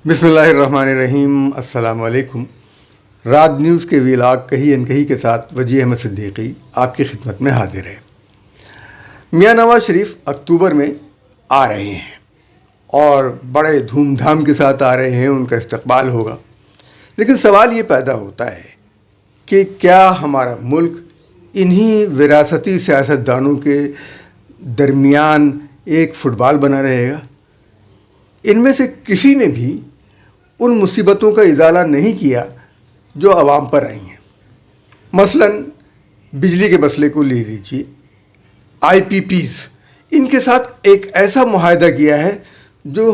بسم اللہ الرحمن الرحیم۔ السلام علیکم۔ رات نیوز کے ویلاگ کہی انکہی کے ساتھ وجیح احمد صدیقی آپ کی خدمت میں حاضر ہے۔ میاں نواز شریف اکتوبر میں آ رہے ہیں اور بڑے دھوم دھام کے ساتھ آ رہے ہیں، ان کا استقبال ہوگا۔ لیکن سوال یہ پیدا ہوتا ہے کہ کیا ہمارا ملک انہی وراثتی سیاستدانوں کے درمیان ایک فٹ بال بنا رہے گا؟ ان میں سے کسی نے بھی ان مصیبتوں کا ازالہ نہیں کیا جو عوام پر آئی ہیں۔ مثلاً بجلی کے مسئلے کو لے لیجیے۔ آئی پی پیز ان کے ساتھ ایک ایسا معاہدہ کیا ہے جو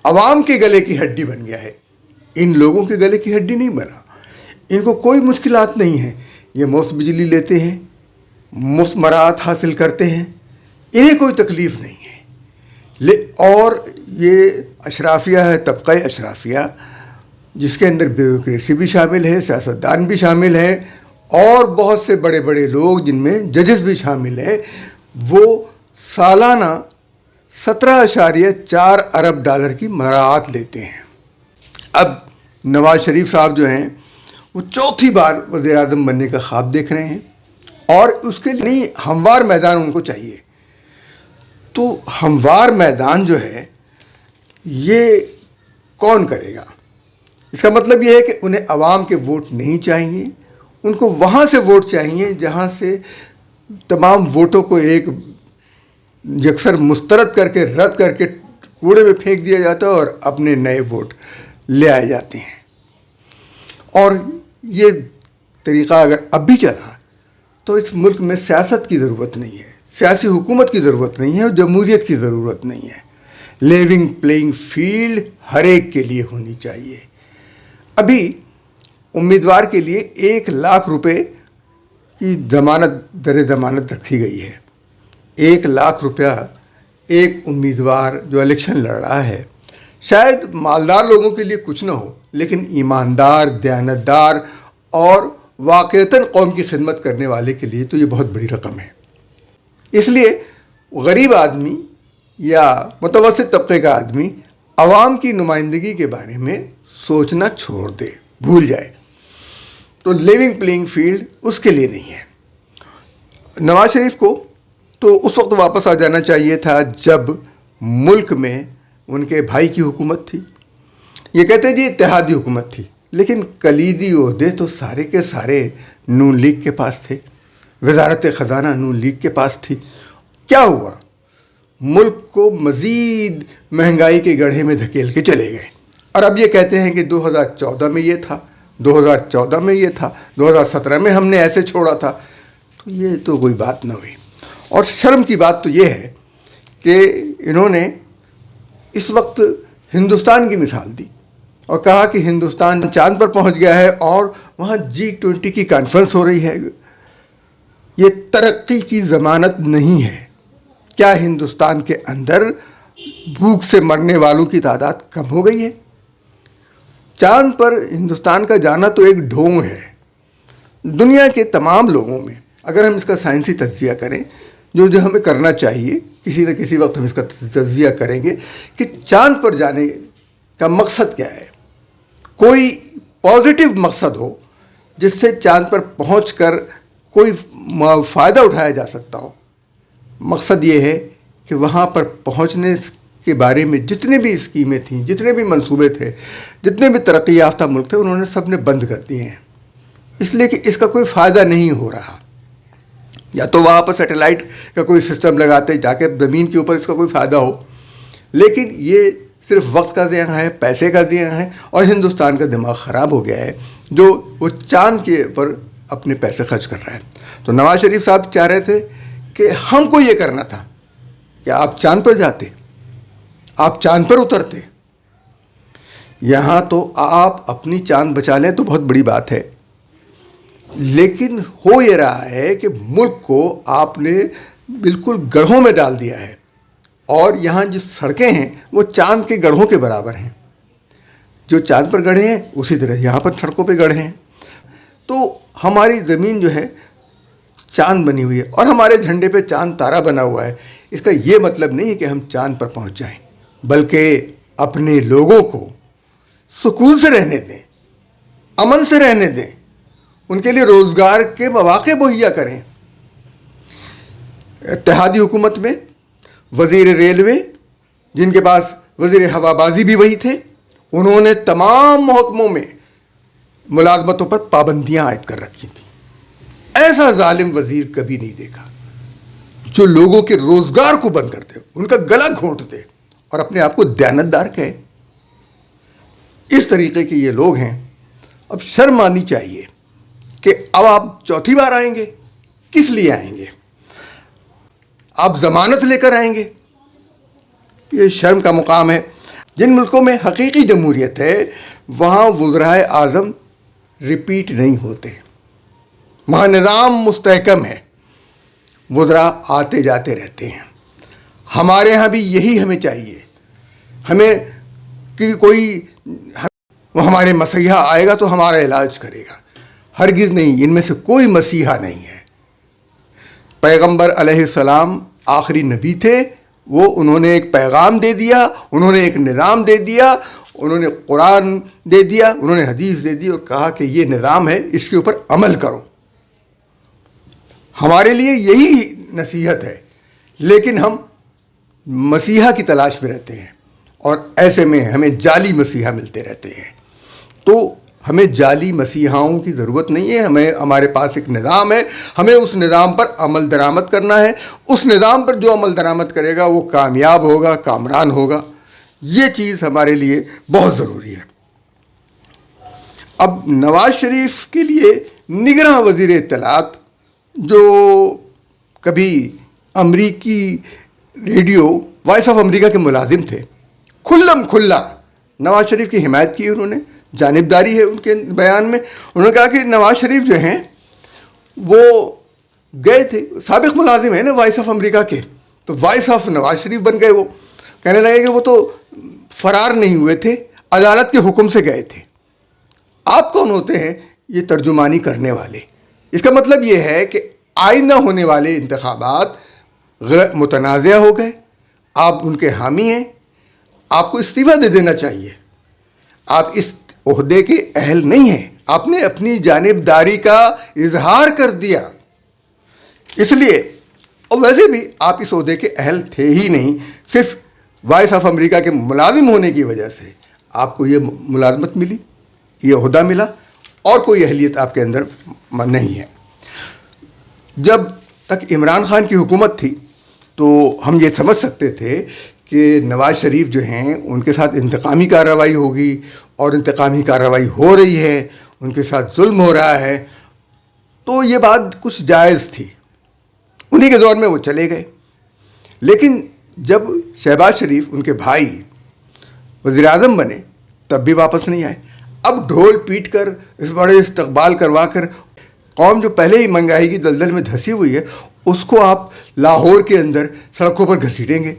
عوام کے گلے کی ہڈی بن گیا ہے۔ ان لوگوں کے گلے کی ہڈی نہیں بنا، ان کو کوئی مشکلات نہیں ہیں، یہ مفت بجلی لیتے ہیں، مفت مراعات حاصل کرتے ہیں، انہیں کوئی تکلیف نہیں ہے۔ اور یہ اشرافیہ ہے، طبقہ اشرافیہ، جس کے اندر بیوروکریسی بھی شامل ہے، سیاستدان بھی شامل ہیں، اور بہت سے بڑے بڑے لوگ جن میں ججز بھی شامل ہیں، وہ سالانہ 17.4 ارب ڈالر کی مراعات لیتے ہیں۔ اب نواز شریف صاحب جو ہیں وہ چوتھی بار وزیر اعظم بننے کا خواب دیکھ رہے ہیں، اور اس کے لیے ہموار میدان ان کو چاہیے۔ تو ہموار میدان جو ہے یہ کون کرے گا؟ اس کا مطلب یہ ہے کہ انہیں عوام کے ووٹ نہیں چاہیے، ان کو وہاں سے ووٹ چاہیے جہاں سے تمام ووٹوں کو ایک یکسر مسترد کر کے، رد کر کے کوڑے میں پھینک دیا جاتا ہے اور اپنے نئے ووٹ لے آئے جاتے ہیں۔ اور یہ طریقہ اگر اب بھی چلا تو اس ملک میں سیاست کی ضرورت نہیں ہے، سیاسی حکومت کی ضرورت نہیں ہے، اور جمہوریت کی ضرورت نہیں ہے۔ لیونگ پلینگ فیلڈ ہر ایک کے لیے ہونی چاہیے۔ ابھی امیدوار کے لیے 1 لاکھ روپے کی ضمانت رکھی گئی ہے۔ 1 لاکھ روپیہ ایک امیدوار جو الیکشن لڑ رہا ہے، شاید مالدار لوگوں کے لیے کچھ نہ ہو، لیکن ایماندار، دیانتدار اور واقعتاً قوم کی خدمت کرنے والے کے لیے تو یہ بہت بڑی رقم ہے۔ اس لیے غریب آدمی یا متوسط طبقے کا آدمی عوام کی نمائندگی کے بارے میں سوچنا چھوڑ دے، بھول جائے۔ تو لیونگ پلینگ فیلڈ اس کے لیے نہیں ہے۔ نواز شریف کو تو اس وقت واپس آ جانا چاہیے تھا جب ملک میں ان کے بھائی کی حکومت تھی۔ یہ کہتے ہیں جی اتحادی حکومت تھی، لیکن کلیدی عہدے تو سارے کے سارے نون لیگ کے پاس تھے۔ وزارت خزانہ نون لیگ کے پاس تھی۔ کیا ہوا؟ ملک کو مزید مہنگائی کے گڑھے میں دھکیل کے چلے گئے، اور اب یہ کہتے ہیں کہ 2014 میں یہ تھا، 2014 میں یہ تھا، 2017 میں ہم نے ایسے چھوڑا تھا۔ تو یہ تو کوئی بات نہ ہوئی۔ اور شرم کی بات تو یہ ہے کہ انہوں نے اس وقت ہندوستان کی مثال دی اور کہا کہ ہندوستان چاند پر پہنچ گیا ہے اور وہاں G20 کی کانفرنس ہو رہی ہے۔ یہ ترقی کی ضمانت نہیں ہے۔ کیا ہندوستان کے اندر بھوک سے مرنے والوں کی تعداد کم ہو گئی ہے؟ چاند پر ہندوستان کا جانا تو ایک ڈھونگ ہے۔ دنیا کے تمام لوگوں میں اگر ہم اس کا سائنسی تجزیہ کریں، جو ہمیں کرنا چاہیے، کسی نہ کسی وقت ہم اس کا تجزیہ کریں گے کہ چاند پر جانے کا مقصد کیا ہے۔ کوئی پازیٹیو مقصد ہو جس سے چاند پر پہنچ کر کوئی فائدہ اٹھایا جا سکتا ہو۔ مقصد یہ ہے کہ وہاں پر پہنچنے کے بارے میں جتنے بھی اسکیمیں تھیں، جتنے بھی منصوبے تھے، جتنے بھی ترقی یافتہ ملک تھے، انہوں نے سب نے بند کر دیے ہیں، اس لیے کہ اس کا کوئی فائدہ نہیں ہو رہا۔ یا تو وہاں پر سیٹلائٹ کا کوئی سسٹم لگاتے جا کے زمین کے اوپر اس کا کوئی فائدہ ہو، لیکن یہ صرف وقت کا ضیاع ہے، پیسے کا ضیاع ہے، اور ہندوستان کا دماغ خراب ہو گیا ہے جو وہ چاند کے اوپر اپنے پیسے خرچ کر رہا ہے۔ تو نواز شریف صاحب چاہ رہے تھے کہ ہم کو یہ کرنا تھا کہ آپ چاند پر جاتے، آپ چاند پر اترتے۔ یہاں تو آپ اپنی چاند بچا لیں تو بہت بڑی بات ہے، لیکن ہو یہ رہا ہے کہ ملک کو آپ نے بالکل گڑھوں میں ڈال دیا ہے، اور یہاں جو سڑکیں ہیں وہ چاند کے گڑھوں کے برابر ہیں۔ جو چاند پر گڑھے ہیں اسی طرح یہاں پر سڑکوں پہ گڑھے ہیں۔ تو ہماری زمین جو ہے چاند بنی ہوئی ہے، اور ہمارے جھنڈے پہ چاند تارا بنا ہوا ہے۔ اس کا یہ مطلب نہیں ہے کہ ہم چاند پر پہنچ جائیں، بلکہ اپنے لوگوں کو سکون سے رہنے دیں، امن سے رہنے دیں، ان کے لیے روزگار کے مواقع مہیا کریں۔ اتحادی حکومت میں وزیر ریلوے، جن کے پاس وزیر ہوا بازی بھی وہی تھے، انہوں نے تمام محکموں میں ملازمتوں پر پابندیاں عائد کر رکھی تھیں۔ ایسا ظالم وزیر کبھی نہیں دیکھا جو لوگوں کے روزگار کو بند کرتے، ان کا گلا گھونٹتے اور اپنے آپ کو دیانتدار کہے۔ اس طریقے کے یہ لوگ ہیں۔ اب شرم آنی چاہیے کہ اب آپ چوتھی بار آئیں گے، کس لیے آئیں گے؟ آپ ضمانت لے کر آئیں گے؟ یہ شرم کا مقام ہے۔ جن ملکوں میں حقیقی جمہوریت ہے وہاں وزرائے اعظم ریپیٹ نہیں ہوتے، وہاں نظام مستحکم ہے، وزراء آتے جاتے رہتے ہیں۔ ہمارے ہاں بھی یہی ہمیں چاہیے۔ ہمیں کہ کوئی ہمارے مسیحا آئے گا تو ہمارا علاج کرے گا، ہرگز نہیں، ان میں سے کوئی مسیحا نہیں ہے۔ پیغمبر علیہ السلام آخری نبی تھے، وہ انہوں نے ایک پیغام دے دیا، انہوں نے ایک نظام دے دیا، انہوں نے قرآن دے دیا، انہوں نے حدیث دے دی اور کہا کہ یہ نظام ہے، اس کے اوپر عمل کرو۔ ہمارے لیے یہی نصیحت ہے، لیکن ہم مسیحا کی تلاش میں رہتے ہیں اور ایسے میں ہمیں جعلی مسیحا ملتے رہتے ہیں۔ تو ہمیں جعلی مسیحاؤں کی ضرورت نہیں ہے، ہمارے پاس ایک نظام ہے، ہمیں اس نظام پر عمل درآمد کرنا ہے۔ اس نظام پر جو عمل درآمد کرے گا وہ کامیاب ہوگا، کامران ہوگا۔ یہ چیز ہمارے لیے بہت ضروری ہے۔ اب نواز شریف کے لیے نگراں وزیر اطلاعات، جو کبھی امریکی ریڈیو وائس آف امریکہ کے ملازم تھے، کھلم کھلا نواز شریف کی حمایت کی انہوں نے، جانبداری ہے ان کے بیان میں۔ انہوں نے کہا کہ نواز شریف جو ہیں وہ گئے تھے، سابق ملازم ہیں نا وائس آف امریکہ کے، تو وائس آف نواز شریف بن گئے۔ وہ کہنے لگے کہ وہ تو فرار نہیں ہوئے تھے، عدالت کے حکم سے گئے تھے۔ آپ کون ہوتے ہیں یہ ترجمانی کرنے والے؟ اس کا مطلب یہ ہے کہ آئندہ ہونے والے انتخابات متنازع ہو گئے، آپ ان کے حامی ہیں، آپ کو استعفیٰ دے دینا چاہیے۔ آپ اس عہدے کے اہل نہیں ہیں، آپ نے اپنی جانبداری کا اظہار کر دیا، اس لیے، اور ویسے بھی آپ اس عہدے کے اہل تھے ہی نہیں، صرف وائس آف امریکہ کے ملازم ہونے کی وجہ سے آپ کو یہ ملازمت ملی، یہ عہدہ ملا، اور کوئی اہلیت آپ کے اندر نہیں ہے۔ جب تک عمران خان کی حکومت تھی تو ہم یہ سمجھ سکتے تھے کہ نواز شریف جو ہیں ان کے ساتھ انتقامی کارروائی ہوگی، اور انتقامی کارروائی ہو رہی ہے، ان کے ساتھ ظلم ہو رہا ہے، تو یہ بات کچھ جائز تھی، انہی کے دور میں وہ چلے گئے۔ لیکن جب شہباز شریف ان کے بھائی وزیر اعظم بنے تب بھی واپس نہیں آئے۔ اب ڈھول پیٹ کر اس بڑے استقبال کروا کر قوم جو پہلے ہی مہنگائی کی دلدل میں دھسی ہوئی ہے اس کو آپ لاہور کے اندر سڑکوں پر گھسیٹیں گے،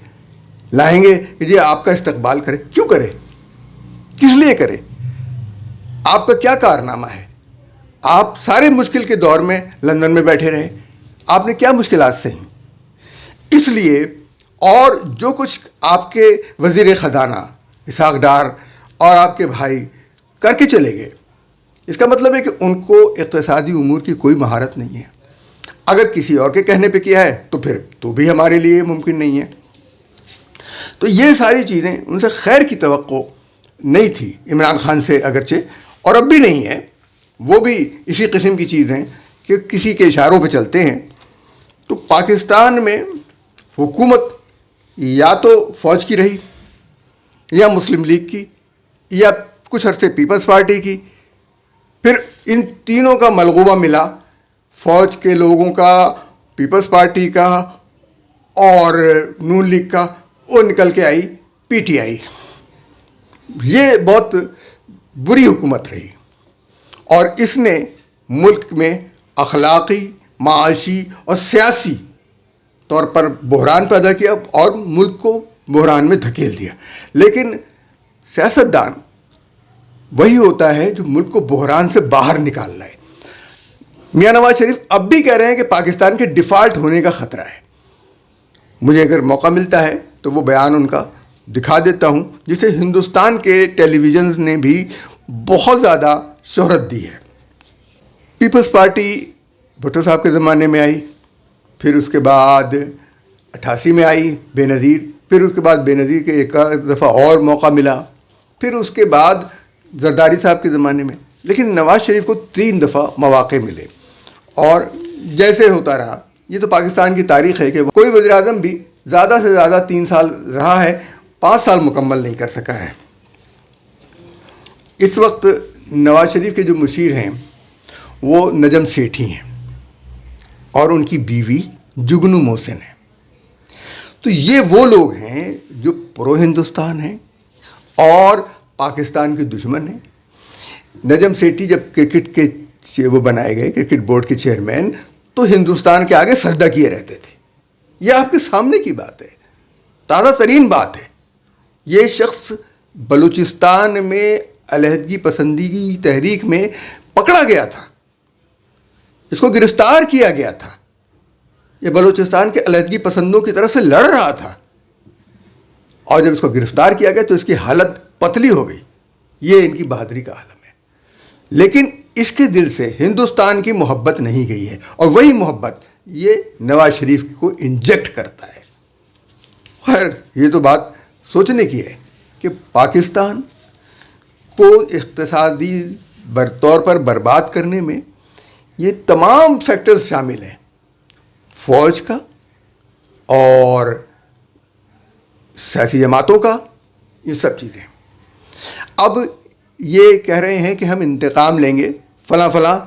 لائیں گے کہ جی آپ کا استقبال کرے۔ کیوں کرے؟ کس لیے کرے؟ آپ کا کیا کارنامہ ہے؟ آپ سارے مشکل کے دور میں لندن میں بیٹھے رہے، آپ نے کیا مشکلات سہیں؟ اس لیے، اور جو کچھ آپ کے وزیر خزانہ اسحاق ڈار اور آپ کے بھائی کر کے چلے گئے، اس کا مطلب ہے کہ ان کو اقتصادی امور کی کوئی مہارت نہیں ہے۔ اگر کسی اور کے کہنے پہ کیا ہے تو پھر تو بھی ہمارے لیے ممکن نہیں ہے۔ تو یہ ساری چیزیں ان سے خیر کی توقع نہیں تھی، عمران خان سے اگرچہ، اور اب بھی نہیں ہے، وہ بھی اسی قسم کی چیز ہیں کہ کسی کے اشاروں پہ چلتے ہیں۔ تو پاکستان میں حکومت یا تو فوج کی رہی، یا مسلم لیگ کی، یا کچھ عرصے پیپلز پارٹی کی، پھر ان تینوں کا ملغوبہ ملا، فوج کے لوگوں کا، پیپلز پارٹی کا اور نون لیگ کا، وہ نکل کے آئی پی ٹی آئی۔ یہ بہت بری حکومت رہی، اور اس نے ملک میں اخلاقی، معاشی اور سیاسی طور پر بحران پیدا کیا اور ملک کو بحران میں دھکیل دیا۔ لیکن سیاستدان وہی ہوتا ہے جو ملک کو بحران سے باہر نکال لائے۔ میاں نواز شریف اب بھی کہہ رہے ہیں کہ پاکستان کے ڈیفالٹ ہونے کا خطرہ ہے۔ مجھے اگر موقع ملتا ہے تو وہ بیان ان کا دکھا دیتا ہوں جسے ہندوستان کے ٹیلی ویژن نے بھی بہت زیادہ شہرت دی ہے۔ پیپلز پارٹی بھٹو صاحب کے زمانے میں آئی، پھر اس کے بعد 88 میں آئی بے نظیر، پھر اس کے بعد بے نظیر کے ایک دفعہ اور موقع ملا، پھر اس کے بعد زرداری صاحب کے زمانے میں، لیکن نواز شریف کو 3 دفعہ مواقع ملے، اور جیسے ہوتا رہا، یہ تو پاکستان کی تاریخ ہے کہ کوئی وزیر اعظم بھی زیادہ سے زیادہ 3 سال رہا ہے، 5 سال مکمل نہیں کر سکا ہے۔ اس وقت نواز شریف کے جو مشیر ہیں وہ نجم سیٹھی ہیں اور ان کی بیوی جگنو محسن ہے۔ تو یہ وہ لوگ ہیں جو پرو ہندوستان ہیں اور پاکستان کے دشمن ہیں۔ نجم سیٹھی جب کرکٹ کے وہ بنائے گئے کرکٹ بورڈ کے چیئرمین، تو ہندوستان کے آگے سجدہ کیے رہتے تھے۔ یہ آپ کے سامنے کی بات ہے، تازہ ترین بات ہے۔ یہ شخص بلوچستان میں علیحدگی پسندی کی تحریک میں پکڑا گیا تھا، اس کو گرفتار کیا گیا تھا، یہ بلوچستان کے علیحدگی پسندوں کی طرف سے لڑ رہا تھا، اور جب اس کو گرفتار کیا گیا تو اس کی حالت پتلی ہو گئی۔ یہ ان کی بہادری کا عالم ہے، لیکن اس کے دل سے ہندوستان کی محبت نہیں گئی ہے، اور وہی محبت یہ نواز شریف کو انجیکٹ کرتا ہے۔ خیر، یہ تو بات سوچنے کی ہے کہ پاکستان کو اقتصادی طور پر برباد کرنے میں یہ تمام فیکٹرز شامل ہیں، فوج کا اور سیاسی جماعتوں کا، یہ سب چیزیں۔ اب یہ کہہ رہے ہیں کہ ہم انتقام لیں گے فلاں فلاں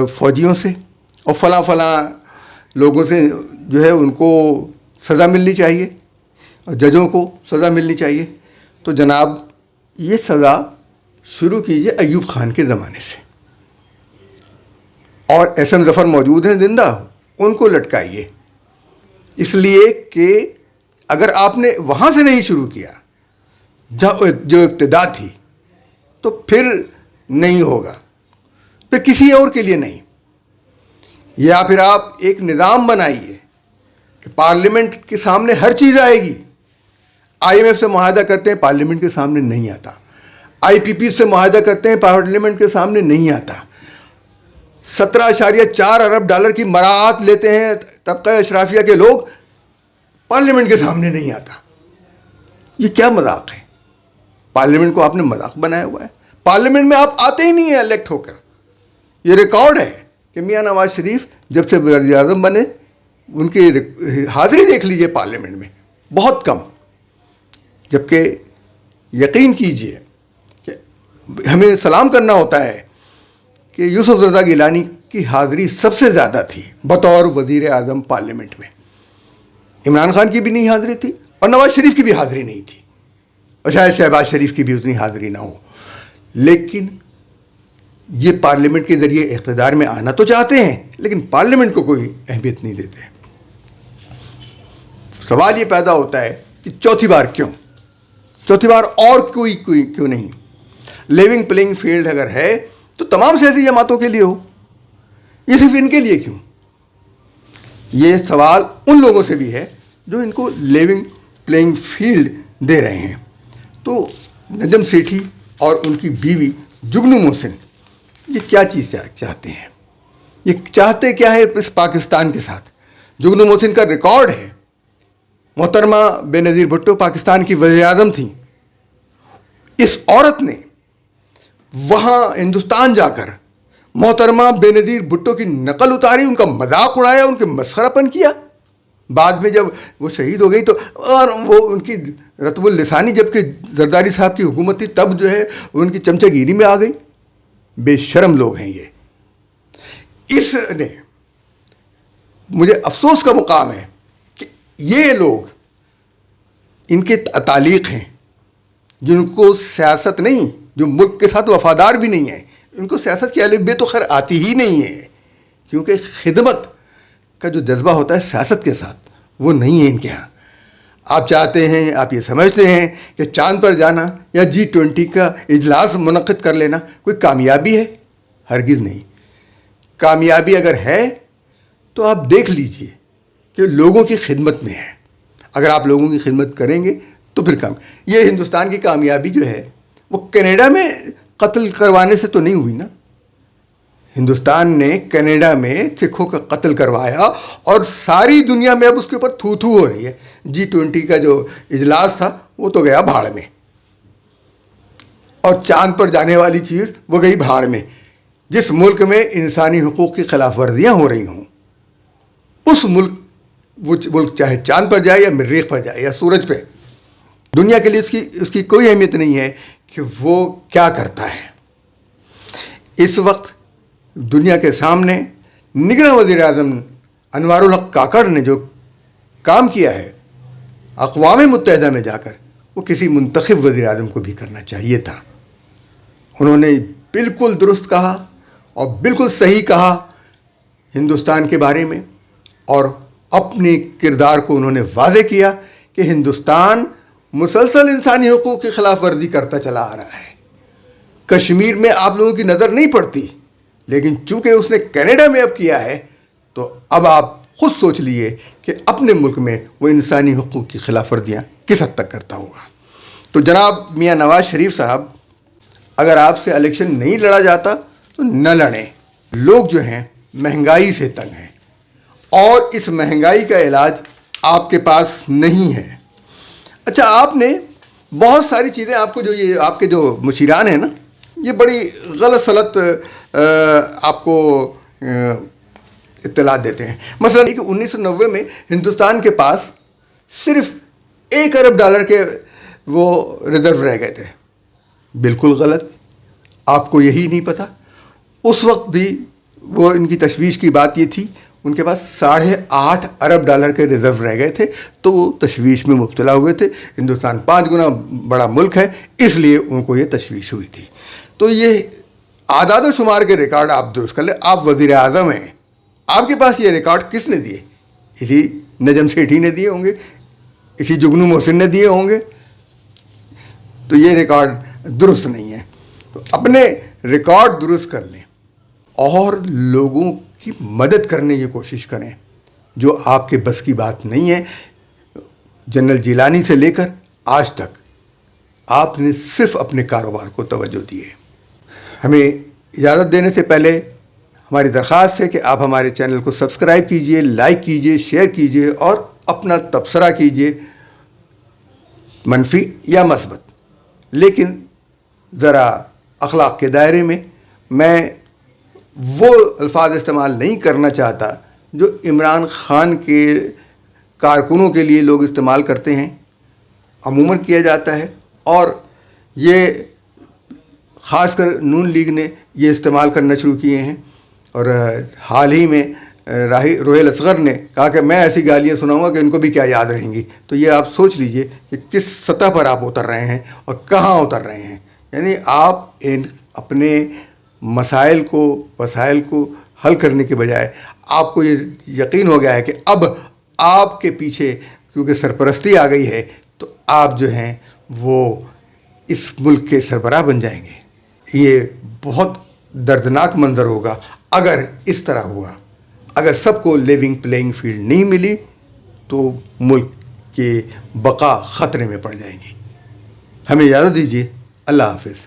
فوجیوں سے اور فلاں فلاں لوگوں سے، جو ہے ان کو سزا ملنی چاہیے اور ججوں کو سزا ملنی چاہیے۔ تو جناب یہ سزا شروع کیجیے ایوب خان کے زمانے سے، اور ایس ایم ظفر موجود ہیں زندہ، ان کو لٹکائیے، اس لیے کہ اگر آپ نے وہاں سے نہیں شروع کیا جو ابتدا تھی تو پھر نہیں ہوگا، پھر کسی اور کے لیے نہیں۔ یا پھر آپ ایک نظام بنائیے کہ پارلیمنٹ کے سامنے ہر چیز آئے گی۔ آئی ایم ایف سے معاہدہ کرتے ہیں، پارلیمنٹ کے سامنے نہیں آتا۔ آئی پی پی سے معاہدہ کرتے ہیں، پارلیمنٹ کے سامنے نہیں آتا۔ 17.4 ارب ڈالر کی مراعات لیتے ہیں طبقہ اشرافیہ کے لوگ، پارلیمنٹ کے سامنے نہیں آتا۔ یہ کیا مذاق ہے؟ پارلیمنٹ کو آپ نے مذاق بنایا ہوا ہے۔ پارلیمنٹ میں آپ آتے ہی نہیں ہیں الیکٹ ہو کر۔ یہ ریکارڈ ہے کہ میاں نواز شریف جب سے وزیر اعظم بنے، ان کی حاضری دیکھ لیجئے پارلیمنٹ میں، بہت کم۔ جبکہ یقین کیجئے کہ ہمیں سلام کرنا ہوتا ہے کہ یوسف رضا گیلانی کی حاضری سب سے زیادہ تھی بطور وزیر اعظم پارلیمنٹ میں۔ عمران خان کی بھی نہیں حاضری تھی اور نواز شریف کی بھی حاضری نہیں تھی، اور شاید شہباز شریف کی بھی اتنی حاضری نہ ہو، لیکن یہ پارلیمنٹ کے ذریعے اقتدار میں آنا تو چاہتے ہیں، لیکن پارلیمنٹ کو کوئی اہمیت نہیں دیتے۔ سوال یہ پیدا ہوتا ہے کہ چوتھی بار کیوں؟ چوتھی بار اور کوئی کیوں نہیں؟ لیونگ پلینگ فیلڈ اگر ہے تو تمام سیاسی جماعتوں کے لیے ہو، یہ صرف ان کے لیے کیوں؟ یہ سوال ان لوگوں سے بھی ہے جو ان کو لیونگ پلینگ فیلڈ دے رہے ہیں۔ تو نجم سیٹھی اور ان کی بیوی جگنو محسن یہ کیا چیز چاہتے ہیں؟ یہ چاہتے کیا ہے اس پاکستان کے ساتھ؟ جگنو محسن کا ریکارڈ ہے، محترمہ بے نظیر بھٹو پاکستان کی وزیر اعظم تھیں، اس عورت نے وہاں ہندوستان جا کر محترمہ بے نظیر بھٹو کی نقل اتاری، ان کا مذاق اڑایا، ان کے مسخرہ پن کیا۔ بعد میں جب وہ شہید ہو گئی تو اور وہ ان کی رتب اللسانی جبکہ زرداری صاحب کی حکومت تھی، تب جو ہے ان کی چمچہ گیری میں آ گئی۔ بے شرم لوگ ہیں یہ۔ اس نے مجھے افسوس کا مقام ہے کہ یہ لوگ، ان کے تعلیق ہیں جن کو سیاست نہیں، جو ملک کے ساتھ وفادار بھی نہیں ہیں، ان کو سیاست کی الف بے تو خیر آتی ہی نہیں ہے، کیونکہ خدمت کا جو جذبہ ہوتا ہے سیاست کے ساتھ وہ نہیں ہے ان کے ہاں۔ آپ چاہتے ہیں، آپ یہ سمجھتے ہیں کہ چاند پر جانا یا G20 کا اجلاس منعقد کر لینا کوئی کامیابی ہے؟ ہرگز نہیں۔ کامیابی اگر ہے تو آپ دیکھ لیجئے کہ لوگوں کی خدمت میں ہے۔ اگر آپ لوگوں کی خدمت کریں گے تو پھر یہ ہندوستان کی کامیابی جو ہے وہ کینیڈا میں قتل کروانے سے تو نہیں ہوئی نا. ہندوستان نے کینیڈا میں سکھوں کا قتل کروایا اور ساری دنیا میں اب اس کے اوپر تھو تھو ہو رہی ہے. G20 کا جو اجلاس تھا وہ تو گیا بھاڑ میں, اور چاند پر جانے والی چیز وہ گئی بھاڑ میں. جس ملک میں انسانی حقوق کی خلاف ورزیاں ہو رہی ہوں, اس ملک چاہے چاند پر جائے یا مریخ پر جائے یا سورج پہ, دنیا کے لیے اس کی کوئی اہمیت نہیں ہے کہ وہ کیا کرتا ہے. اس وقت دنیا کے سامنے نگراں وزیر اعظم انوار الحق کاکڑ نے جو کام کیا ہے اقوام متحدہ میں جا کر, وہ کسی منتخب وزیر اعظم کو بھی کرنا چاہیے تھا. انہوں نے بالکل درست کہا اور بالکل صحیح کہا ہندوستان کے بارے میں, اور اپنے کردار کو انہوں نے واضح کیا کہ ہندوستان مسلسل انسانی حقوق کی خلاف ورزی کرتا چلا آ رہا ہے. کشمیر میں آپ لوگوں کی نظر نہیں پڑتی, لیکن چونکہ اس نے کینیڈا میں اب کیا ہے, تو اب آپ خود سوچ لیے کہ اپنے ملک میں وہ انسانی حقوق کی خلاف ورزیاں کس حد تک کرتا ہوگا. تو جناب میاں نواز شریف صاحب, اگر آپ سے الیکشن نہیں لڑا جاتا تو نہ لڑیں. لوگ جو ہیں مہنگائی سے تنگ ہیں, اور اس مہنگائی کا علاج آپ کے پاس نہیں ہے. اچھا, آپ نے بہت ساری چیزیں, آپ کو جو یہ آپ کے جو مشیران ہیں نا, یہ بڑی غلط سلط آپ کو اطلاع دیتے ہیں. مثلا کہ 1990 میں ہندوستان کے پاس صرف $1 ارب کے وہ ریزرو رہ گئے تھے. بالکل غلط. آپ کو یہی نہیں پتہ. اس وقت بھی وہ ان کی تشویش کی بات یہ تھی, ان کے پاس $8.5 ارب کے ریزرو رہ گئے تھے, تو وہ تشویش میں مبتلا ہوئے تھے. ہندوستان 5 گنا بڑا ملک ہے, اس لیے ان کو یہ تشویش ہوئی تھی. تو یہ اعداد و شمار کے ریکارڈ آپ درست کر لیں. آپ وزیر اعظم ہیں, آپ کے پاس یہ ریکارڈ کس نے دیے؟ اسی نجم سیٹھی نے دیے ہوں گے, اسی جگنو محسن نے دیے ہوں گے. تو یہ ریکارڈ درست نہیں ہے. تو اپنے ریکارڈ درست کر لیں اور لوگوں کی مدد کرنے کی کوشش کریں. جو آپ کے بس کی بات نہیں ہے, جنرل جیلانی سے لے کر آج تک آپ نے صرف اپنے کاروبار کو توجہ دی ہے. ہمیں اجازت دینے سے پہلے ہماری درخواست ہے کہ آپ ہمارے چینل کو سبسکرائب کیجئے, لائک کیجئے, شیئر کیجئے اور اپنا تبصرہ کیجئے, منفی یا مثبت. لیکن ذرا اخلاق کے دائرے میں. میں وہ الفاظ استعمال نہیں کرنا چاہتا جو عمران خان کے کارکنوں کے لیے لوگ استعمال کرتے ہیں, عموماً کیا جاتا ہے, اور یہ خاص کر نون لیگ نے یہ استعمال کرنا شروع کیے ہیں. اور حال ہی میں روہیل اصغر نے کہا کہ میں ایسی گالیاں سناؤں گا کہ ان کو بھی کیا یاد رہیں گی. تو یہ آپ سوچ لیجئے کہ کس سطح پر آپ اتر رہے ہیں اور کہاں اتر رہے ہیں. یعنی آپ اپنے مسائل کو, وسائل کو حل کرنے کے بجائے آپ کو یہ یقین ہو گیا ہے کہ اب آپ کے پیچھے کیونکہ سرپرستی آ گئی ہے, تو آپ جو ہیں وہ اس ملک کے سربراہ بن جائیں گے. یہ بہت دردناک منظر ہوگا اگر اس طرح ہوا. اگر سب کو لیونگ پلینگ فیلڈ نہیں ملی تو ملک کی بقا خطرے میں پڑ جائے گی. ہمیں اجازت دیجیے. اللہ حافظ.